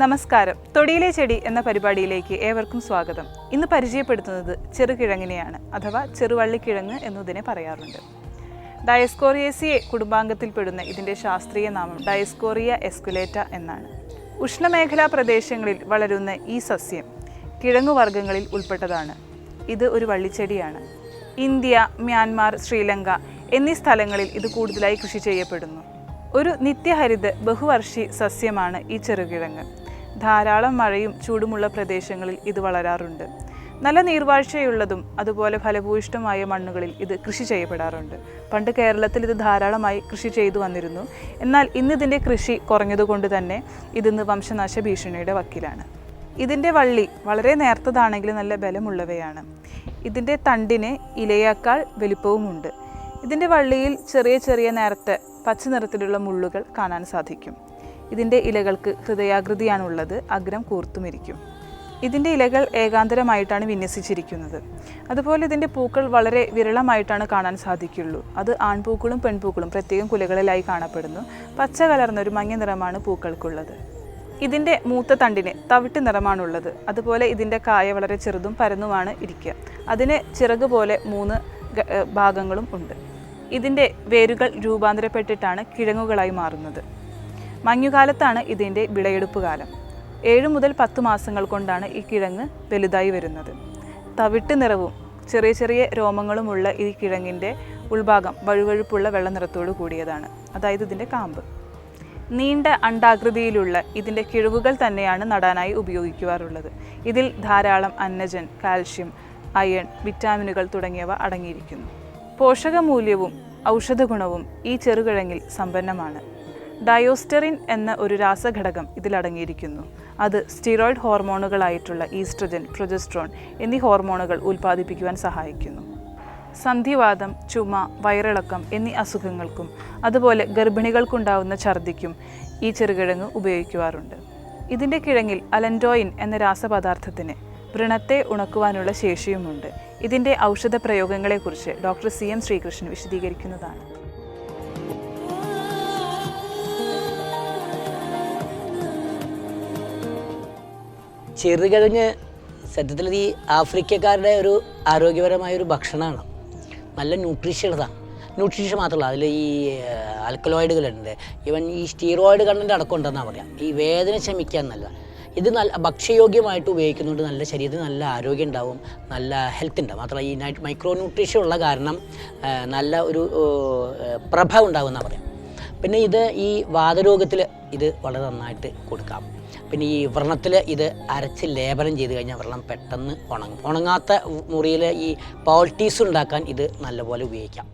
നമസ്കാരം. തൊടിയിലെ ചെടി എന്ന പരിപാടിയിലേക്ക് ഏവർക്കും സ്വാഗതം. ഇന്ന് പരിചയപ്പെടുത്തുന്നത് ചെറുകിഴങ്ങിനെയാണ്, അഥവാ ചെറുവള്ളിക്കിഴങ്ങ് എന്നതിനെ പറയാറുണ്ട്. ഡയസ്കോറിയേസിയെ കുടുംബാംഗത്തിൽപ്പെടുന്ന ഇതിൻ്റെ ശാസ്ത്രീയ നാമം ഡയസ്കോറിയ എസ്കുലേറ്റ എന്നാണ്. ഉഷ്ണമേഖലാ പ്രദേശങ്ങളിൽ വളരുന്ന ഈ സസ്യം കിഴങ്ങുവർഗ്ഗങ്ങളിൽ ഉൾപ്പെട്ടതാണ്. ഇത് ഒരു വള്ളിച്ചെടിയാണ്. ഇന്ത്യ, മ്യാൻമാർ, ശ്രീലങ്ക എന്നീ സ്ഥലങ്ങളിൽ ഇത് കൂടുതലായി കൃഷി ചെയ്യപ്പെടുന്നു. ഒരു നിത്യഹരിത ബഹുവർഷി സസ്യമാണ് ഈ ചെറുകിഴങ്ങ്. ധാരാളം മഴയും ചൂടുമുള്ള പ്രദേശങ്ങളിൽ ഇത് വളരാറുണ്ട്. നല്ല നീർവാഴ്ചയുള്ളതും അതുപോലെ ഫലഭൂയിഷ്ഠമായ മണ്ണുകളിൽ ഇത് കൃഷി ചെയ്യപ്പെടാറുണ്ട്. പണ്ട് കേരളത്തിൽ ഇത് ധാരാളമായി കൃഷി ചെയ്തു വന്നിരുന്നു. എന്നാൽ ഇന്നിതിൻ്റെ കൃഷി കുറഞ്ഞതുകൊണ്ട് തന്നെ ഇതിന്ന് വംശനാശ ഭീഷണിയുടെ വക്കിലാണ്. ഇതിൻ്റെ വള്ളി വളരെ നേർത്തതാണെങ്കിലും നല്ല ബലമുള്ളവയാണ്. ഇതിൻ്റെ തണ്ടിന് ഇലയേക്കാൾ വലിപ്പവുമുണ്ട്. ഇതിൻ്റെ വള്ളിയിൽ ചെറിയ ചെറിയ നേർത്ത പച്ച നിറത്തിലുള്ള മുള്ളുകൾ കാണാൻ സാധിക്കും. ഇതിൻ്റെ ഇലകൾക്ക് ഹൃദയാകൃതിയാണുള്ളത്. അഗ്രം കൂർത്തുമിരിക്കും. ഇതിൻ്റെ ഇലകൾ ഏകാന്തരമായിട്ടാണ് വിന്യസിച്ചിരിക്കുന്നത്. അതുപോലെ ഇതിൻ്റെ പൂക്കൾ വളരെ വിരളമായിട്ടാണ് കാണാൻ സാധിക്കുള്ളൂ. അത് ആൺപൂക്കളും പെൺപൂക്കളും പ്രത്യേകം കുലകളിലായി കാണപ്പെടുന്നു. പച്ച കലർന്നൊരു മഞ്ഞ നിറമാണ് പൂക്കൾക്കുള്ളത്. ഇതിൻ്റെ മൂത്ത തണ്ടിന് തവിട്ട് നിറമാണുള്ളത്. അതുപോലെ ഇതിൻ്റെ കായ വളരെ ചെറുതും പരന്നുമാണ് ഇരിക്കുക. അതിന് ചിറക് പോലെ 3 ഭാഗങ്ങളും ഉണ്ട്. ഇതിൻ്റെ വേരുകൾ രൂപാന്തരപ്പെട്ടിട്ടാണ് കിഴങ്ങുകളായി മാറുന്നത്. മഞ്ഞുകാലത്താണ് ഇതിൻ്റെ വിളയെടുപ്പ് കാലം. 7 മുതൽ 10 മാസങ്ങൾ കൊണ്ടാണ് ഈ കിഴങ്ങ് വലുതായി വരുന്നത്. തവിട്ട് നിറവും ചെറിയ ചെറിയ രോമങ്ങളുമുള്ള ഈ കിഴങ്ങിൻ്റെ ഉൾഭാഗം വഴുവഴുപ്പുള്ള വെള്ള നിറത്തോടു കൂടിയതാണ്, അതായത് ഇതിൻ്റെ കാമ്പ്. നീണ്ട അണ്ഡാകൃതിയിലുള്ള ഇതിൻ്റെ കിഴങ്ങുകൾ തന്നെയാണ് നടാനായി ഉപയോഗിക്കാറുള്ളത്. ഇതിൽ ധാരാളം അന്നജൻ, കാൽഷ്യം, അയൺ, വിറ്റാമിനുകൾ തുടങ്ങിയവ അടങ്ങിയിരിക്കുന്നു. പോഷകമൂല്യവും ഔഷധഗുണവും ഈ ചെറുകിഴങ്ങിൽ സമ്പന്നമാണ്. ഡയോസ്റ്ററിൻ എന്ന ഒരു രാസഘടകം ഇതിലടങ്ങിയിരിക്കുന്നു. അത് സ്റ്റിറോയിഡ് ഹോർമോണുകളായിട്ടുള്ള ഈസ്ട്രജൻ, പ്രൊജസ്ട്രോൺ എന്നീ ഹോർമോണുകൾ ഉൽപ്പാദിപ്പിക്കുവാൻ സഹായിക്കുന്നു. സന്ധിവാതം, ചുമ, വയറിളക്കം എന്നീ അസുഖങ്ങൾക്കും അതുപോലെ ഗർഭിണികൾക്കുണ്ടാവുന്ന ഛർദിക്കും ഈ ചെറുകിഴങ്ങ് ഉപയോഗിക്കാറുണ്ട്. ഇതിൻ്റെ കിഴങ്ങിൽ അലൻറ്റോയിൻ എന്ന രാസപദാർത്ഥത്തിന് വ്രണത്തെ ഉണക്കുവാനുള്ള ശേഷിയുമുണ്ട്. ഇതിൻ്റെ ഔഷധ പ്രയോഗങ്ങളെക്കുറിച്ച് ഡോക്ടർ CM ശ്രീകൃഷ്ണൻ വിശദീകരിക്കുന്നതാണ്. ചെറുകിഴങ്ങ് സത്യത്തിൽ ഈ ആഫ്രിക്കക്കാരുടെ ഒരു ആരോഗ്യപരമായ ഒരു ഭക്ഷണമാണ്. നല്ല ന്യൂട്രീഷ്യസ് മാത്രമല്ല, അതിൽ ഈ ആൽക്കലോയിഡുകളുണ്ട്, ഈവൻ ഈ സ്റ്റീറോയിഡ് കണ്ടൻ്റ് അടക്കം ഉണ്ടെന്നാണ് പറയാം. ഈ വേദന ശമിക്കാൻ നല്ല ഇത് നല്ല ഭക്ഷ്യയോഗ്യമായിട്ട് ഉപയോഗിക്കുന്നതുകൊണ്ട് നല്ല ശരീരത്തിന് നല്ല ആരോഗ്യം ഉണ്ടാവും, നല്ല ഹെൽത്ത് ഉണ്ടാവും. മാത്രമല്ല ഈ മൈക്രോ ന്യൂട്രീഷൻ ഉള്ള കാരണം നല്ല ഒരു പ്രഭ ഉണ്ടാകുമെന്നാണ് പറയാം. പിന്നെ ഇത് ഈ വാതരോഗത്തിൽ ഇത് വളരെ നന്നായിട്ട് കൊടുക്കാം. പിന്നെ ഈ വ്രണത്തിൽ ഇത് അരച്ച് ലേപനം ചെയ്ത് കഴിഞ്ഞാൽ വ്രണം പെട്ടെന്ന് ഉണങ്ങും. ഉണങ്ങാത്ത മുറിയിൽ ഈ പൗൾട്ടീസ് ഉണ്ടാക്കാൻ ഇത് നല്ലപോലെ ഉപയോഗിക്കാം.